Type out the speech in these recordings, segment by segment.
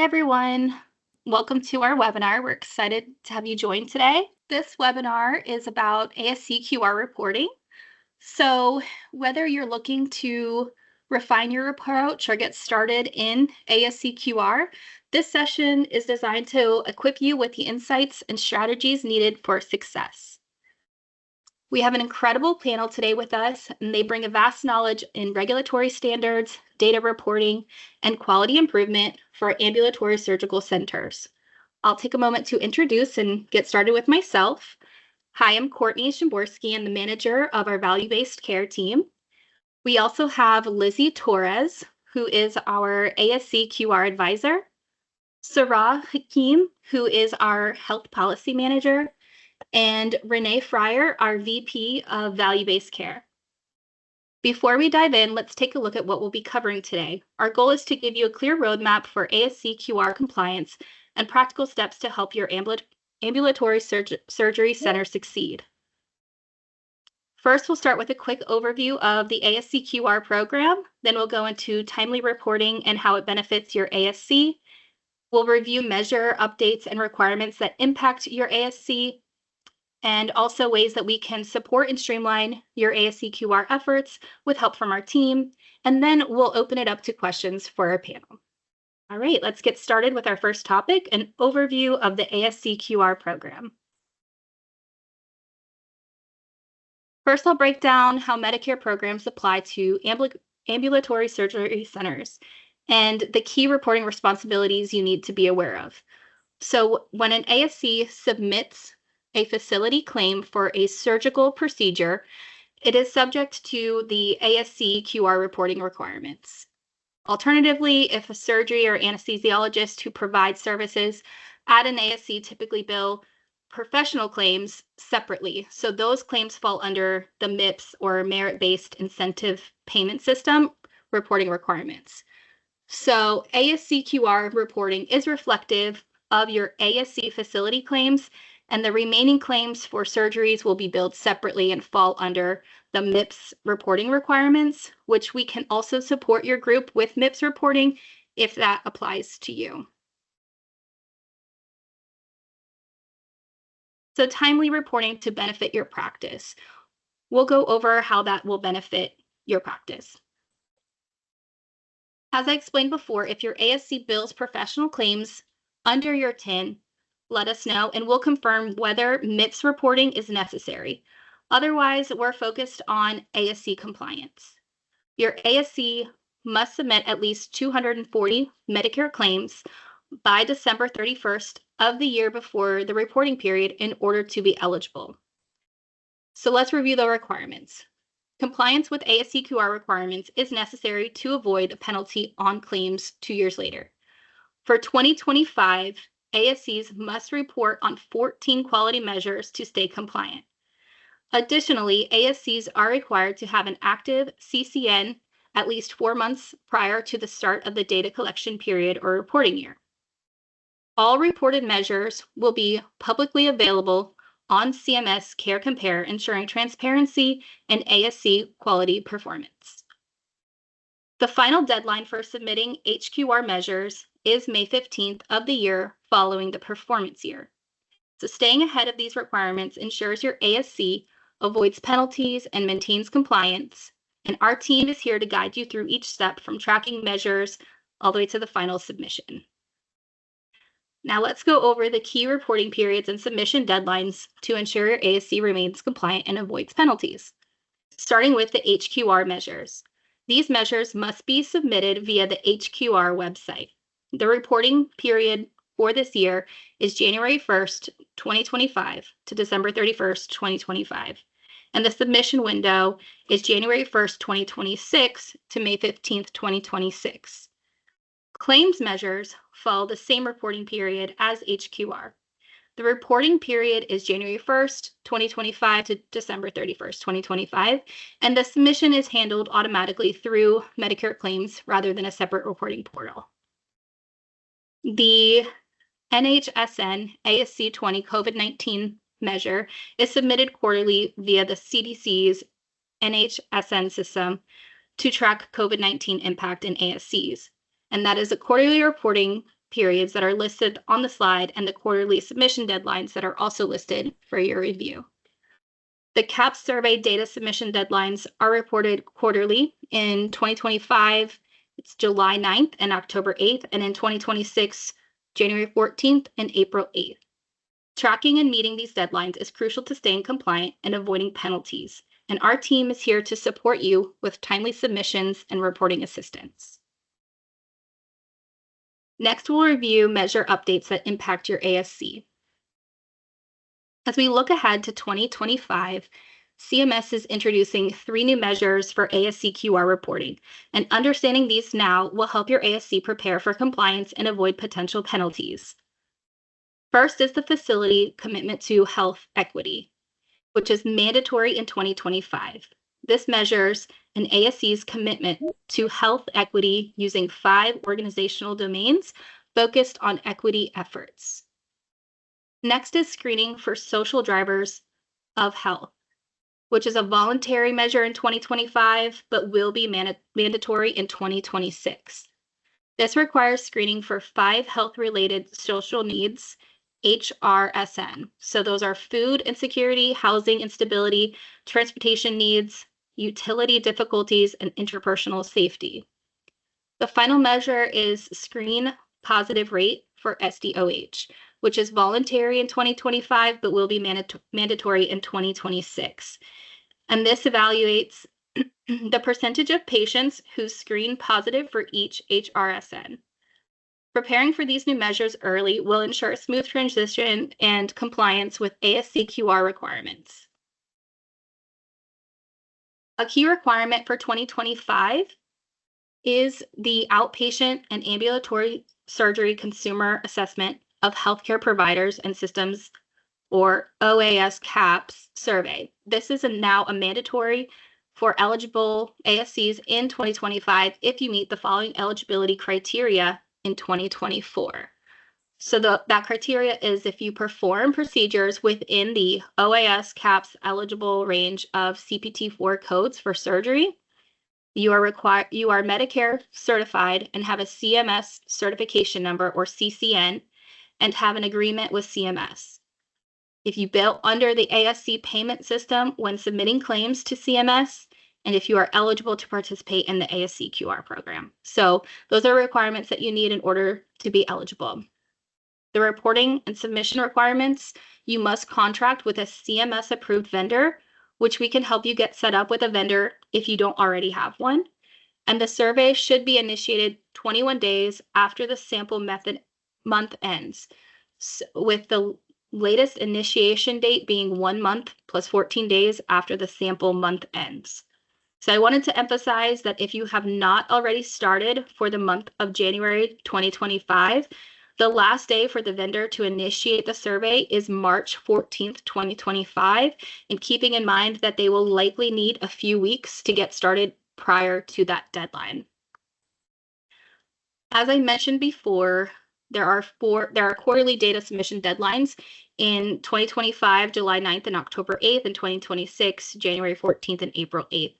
everyone. Welcome to our webinar. We're excited to have you join today. This webinar is about ASCQR reporting. So whether you're looking to refine your approach or get started in ASCQR, this session is designed to equip you with the insights and strategies needed for success. We have an incredible panel today with us, and they bring a vast knowledge in regulatory standards, data reporting, and quality improvement for ambulatory surgical centers. I'll take a moment to introduce and get started with myself. Hi, I'm Courtney Shimborski. I'm the manager of our value-based care team. We also have Lizzie Torres, who is our ASCQR advisor, Sarah Hakim, who is our health policy manager, and Renee Fryer, our VP of Value-Based Care. Before we dive in, let's take a look at what we'll be covering today. Our goal is to give you a clear roadmap for ASCQR compliance and practical steps to help your ambulatory surgery center succeed. First, we'll start with a quick overview of the ASCQR program. Then we'll go into timely reporting and how it benefits your ASC. We'll review measure, updates, and requirements that impact your ASC, and also ways that we can support and streamline your ASCQR efforts with help from our team. And then we'll open it up to questions for our panel. All right, let's get started with our first topic, an overview of the ASCQR program. First, I'll break down how Medicare programs apply to ambulatory surgery centers and the key reporting responsibilities you need to be aware of. So when an ASC submits a facility claim for a surgical procedure, it is subject to the ASCQR reporting requirements. Alternatively, if a surgery or anesthesiologist who provides services at an ASC typically bill professional claims separately, so those claims fall under the MIPS or merit-based incentive payment system reporting requirements. So ASCQR reporting is reflective of your ASC facility claims, and the remaining claims for surgeries will be billed separately and fall under the MIPS reporting requirements, which we can also support your group with MIPS reporting if that applies to you. So timely reporting to benefit your practice. We'll go over how that will benefit your practice. As I explained before, if your ASC bills professional claims under your TIN, let us know, and we'll confirm whether MIPS reporting is necessary. Otherwise, we're focused on ASC compliance. Your ASC must submit at least 240 Medicare claims by December 31st of the year before the reporting period in order to be eligible. So let's review the requirements. Compliance with ASCQR requirements is necessary to avoid a penalty on claims 2 years later. For 2025, ASCs must report on 14 quality measures to stay compliant. Additionally, ASCs are required to have an active CCN at least 4 months prior to the start of the data collection period or reporting year. All reported measures will be publicly available on CMS Care Compare, ensuring transparency and ASC quality performance. The final deadline for submitting HQR measures is May 15th of the year following the performance year. So staying ahead of these requirements ensures your ASC avoids penalties and maintains compliance, and our team is here to guide you through each step from tracking measures all the way to the final submission. Now let's go over the key reporting periods and submission deadlines to ensure your ASC remains compliant and avoids penalties. Starting with the HQR measures. These measures must be submitted via the HQR website. The reporting period for this year is January 1st, 2025 to December 31st, 2025. And the submission window is January 1st, 2026 to May 15th, 2026. Claims measures follow the same reporting period as HQR. The reporting period is January 1st, 2025 to December 31st, 2025, and the submission is handled automatically through Medicare claims rather than a separate reporting portal. The NHSN ASC 20 COVID-19 measure is submitted quarterly via the CDC's NHSN system to track COVID-19 impact in ASCs. And that is a quarterly reporting periods that are listed on the slide and the quarterly submission deadlines that are also listed for your review. The CAP survey data submission deadlines are reported quarterly. In 2025, it's July 9th and October 8th, and in 2026, January 14th and April 8th. Tracking and meeting these deadlines is crucial to staying compliant and avoiding penalties, and our team is here to support you with timely submissions and reporting assistance. Next, we'll review measure updates that impact your ASC. As we look ahead to 2025, CMS is introducing 3 new measures for ASCQR reporting, and understanding these now will help your ASC prepare for compliance and avoid potential penalties. First is the facility commitment to health equity, which is mandatory in 2025. This measures an ASC's commitment to health equity using 5 organizational domains focused on equity efforts. Next is screening for social drivers of health, which is a voluntary measure in 2025, but will be mandatory in 2026. This requires screening for 5 health-related social needs, HRSN. So those are food insecurity, housing instability, transportation needs, utility difficulties, and interpersonal safety. The final measure is screen positive rate for SDOH, which is voluntary in 2025, but will be mandatory in 2026. And this evaluates the percentage of patients who screen positive for each HRSN. Preparing for these new measures early will ensure a smooth transition and compliance with ASCQR requirements. A key requirement for 2025 is the outpatient and ambulatory surgery consumer assessment of healthcare providers and systems, or ASCQR survey. This is now a mandatory for eligible ASCs in 2025 if you meet the following eligibility criteria in 2024. So that criteria is if you perform procedures within the ASCQR's eligible range of CPT-4 codes for surgery, you are Medicare certified and have a CMS certification number, or CCN, and have an agreement with CMS. If you bill under the ASC payment system when submitting claims to CMS, and if you are eligible to participate in the ASCQR program. So those are requirements that you need in order to be eligible. The reporting and submission requirements, you must contract with a CMS approved vendor, which we can help you get set up with a vendor if you don't already have one. And the survey should be initiated 21 days after the sample month ends, with the latest initiation date being 1 month plus 14 days after the sample month ends. So I wanted to emphasize that if you have not already started for the month of January 2025, the last day for the vendor to initiate the survey is March 14th, 2025, and keeping in mind that they will likely need a few weeks to get started prior to that deadline. As I mentioned before, there are quarterly data submission deadlines in 2025, July 9th and October 8th, and 2026, January 14th and April 8th.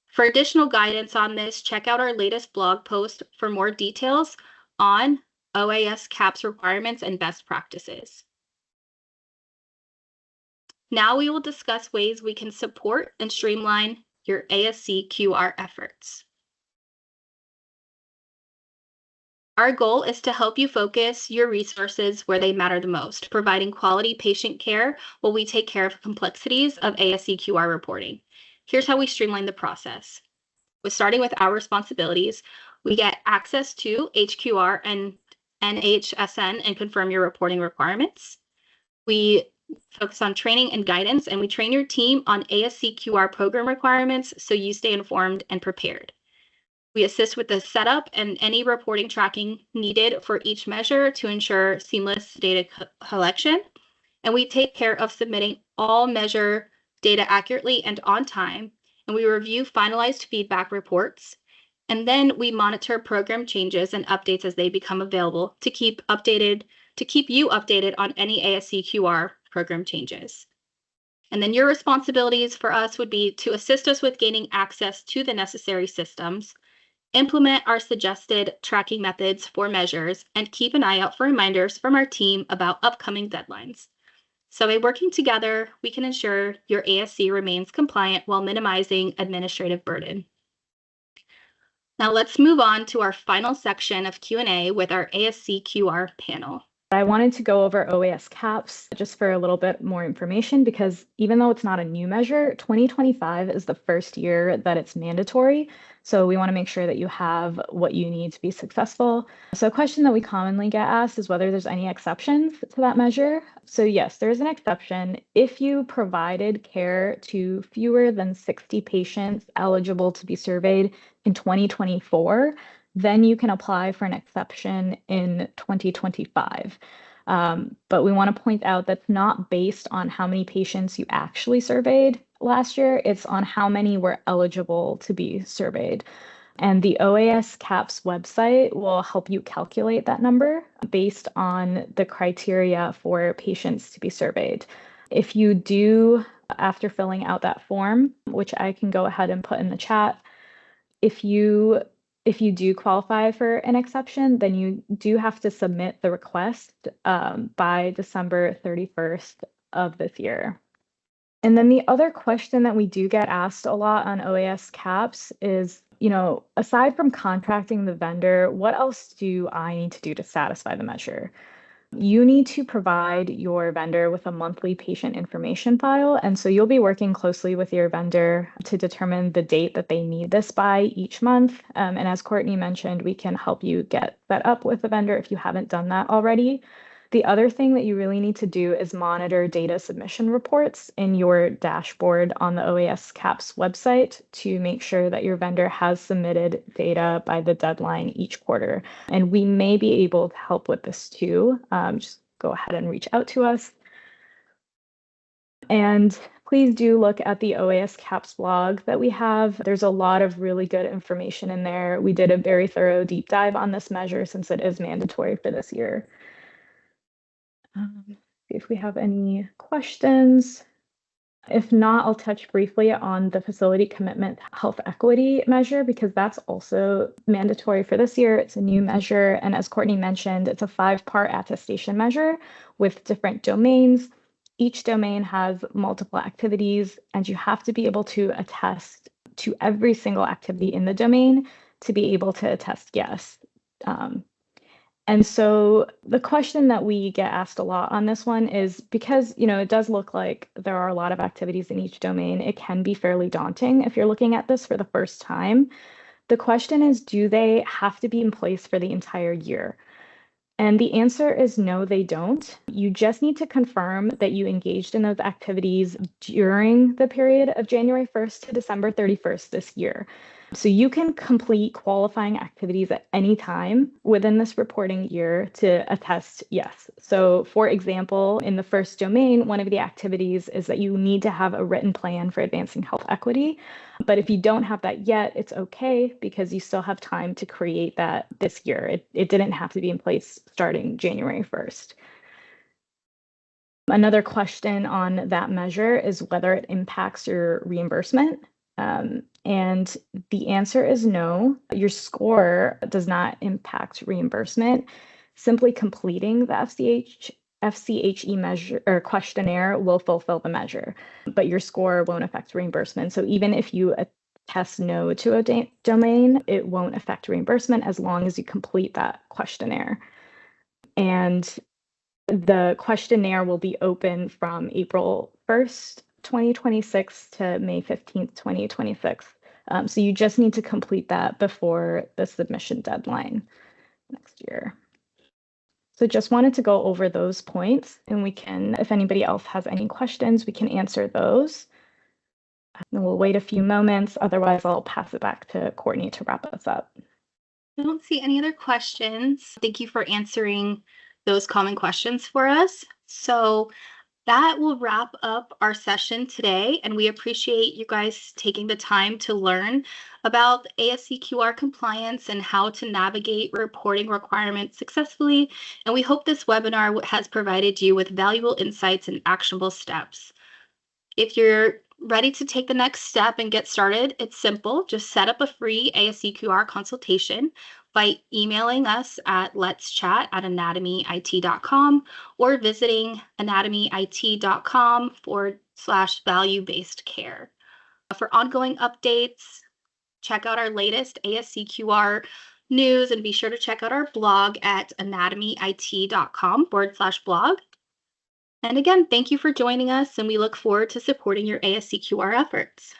For additional guidance on this, check out our latest blog post for more details on ASCQR's requirements and best practices. Now we will discuss ways we can support and streamline your ASCQR efforts. Our goal is to help you focus your resources where they matter the most, providing quality patient care while we take care of the complexities of ASCQR reporting. Here's how we streamline the process. Starting with our responsibilities, we get access to HQR and NHSN and confirm your reporting requirements. We focus on training and guidance, and we train your team on ASCQR program requirements so you stay informed and prepared. We assist with the setup and any reporting tracking needed for each measure to ensure seamless data collection. And we take care of submitting all measure data accurately and on time. And we review finalized feedback reports. And then we monitor program changes and updates as they become available to keep you updated on any ASCQR program changes. And then your responsibilities for us would be to assist us with gaining access to the necessary systems, Implement our suggested tracking methods for measures, and keep an eye out for reminders from our team about upcoming deadlines. So by working together, we can ensure your ASC remains compliant while minimizing administrative burden. Now let's move on to our final section of Q&A with our ASCQR panel. I wanted to go over OAS caps just for a little bit more information, because even though it's not a new measure, 2025 is the first year that it's mandatory. So we want to make sure that you have what you need to be successful. So a question that we commonly get asked is whether there's any exceptions to that measure. So yes, there is an exception. If you provided care to fewer than 60 patients eligible to be surveyed in 2024, then you can apply for an exception in 2025. But we want to point out that's not based on how many patients you actually surveyed last year. It's on how many were eligible to be surveyed. And the OAS CAPS website will help you calculate that number based on the criteria for patients to be surveyed. If you do, after filling out that form, which I can go ahead and put in the chat, if you do qualify for an exception, then you do have to submit the request by December 31st of this year. And then the other question that we do get asked a lot on OAS CAPS is, aside from contracting the vendor, what else do I need to do to satisfy the measure? You need to provide your vendor with a monthly patient information file. And so you'll be working closely with your vendor to determine the date that they need this by each month. And as Courtney mentioned, we can help you get that up with the vendor if you haven't done that already. The other thing that you really need to do is monitor data submission reports in your dashboard on the OAS CAPS website to make sure that your vendor has submitted data by the deadline each quarter. And we may be able to help with this too. Just go ahead and reach out to us. And please do look at the OAS CAPS blog that we have. There's a lot of really good information in there. We did a very thorough deep dive on this measure since it is mandatory for this year. See if we have any questions. If not, I'll touch briefly on the facility commitment health equity measure, because that's also mandatory for this year. It's a new measure. And as Courtney mentioned, it's a 5-part attestation measure with different domains. Each domain has multiple activities, and you have to be able to attest to every single activity in the domain to be able to attest yes. And so the question that we get asked a lot on this one is because, it does look like there are a lot of activities in each domain. It can be fairly daunting if you're looking at this for the first time. The question is, do they have to be in place for the entire year? And the answer is no, they don't. You just need to confirm that you engaged in those activities during the period of January 1st to December 31st this year. So you can complete qualifying activities at any time within this reporting year to attest yes. So for example, in the first domain, one of the activities is that you need to have a written plan for advancing health equity. But if you don't have that yet, it's okay because you still have time to create that this year. It didn't have to be in place starting January 1st. Another question on that measure is whether it impacts your reimbursement. And the answer is no. Your score does not impact reimbursement. Simply completing the FCHE measure or questionnaire will fulfill the measure, but your score won't affect reimbursement. So even if you attest no to a domain, it won't affect reimbursement as long as you complete that questionnaire. And the questionnaire will be open from April 1st, 2026 to May 15th, 2026. So you just need to complete that before the submission deadline next year. So just wanted to go over those points, and we can, if anybody else has any questions, we can answer those. And we'll wait a few moments. Otherwise, I'll pass it back to Courtney to wrap us up. I don't see any other questions. Thank you for answering those common questions for us. So that will wrap up our session today, and we appreciate you guys taking the time to learn about ASCQR compliance and how to navigate reporting requirements successfully. And we hope this webinar has provided you with valuable insights and actionable steps. If you're ready to take the next step and get started, it's simple. Just set up a free ASCQR consultation by emailing us at letschat@anatomyit.com or visiting anatomyit.com/value-based care. For ongoing updates, check out our latest ASCQR news and be sure to check out our blog at anatomyit.com/blog. And again, thank you for joining us, and we look forward to supporting your ASCQR efforts.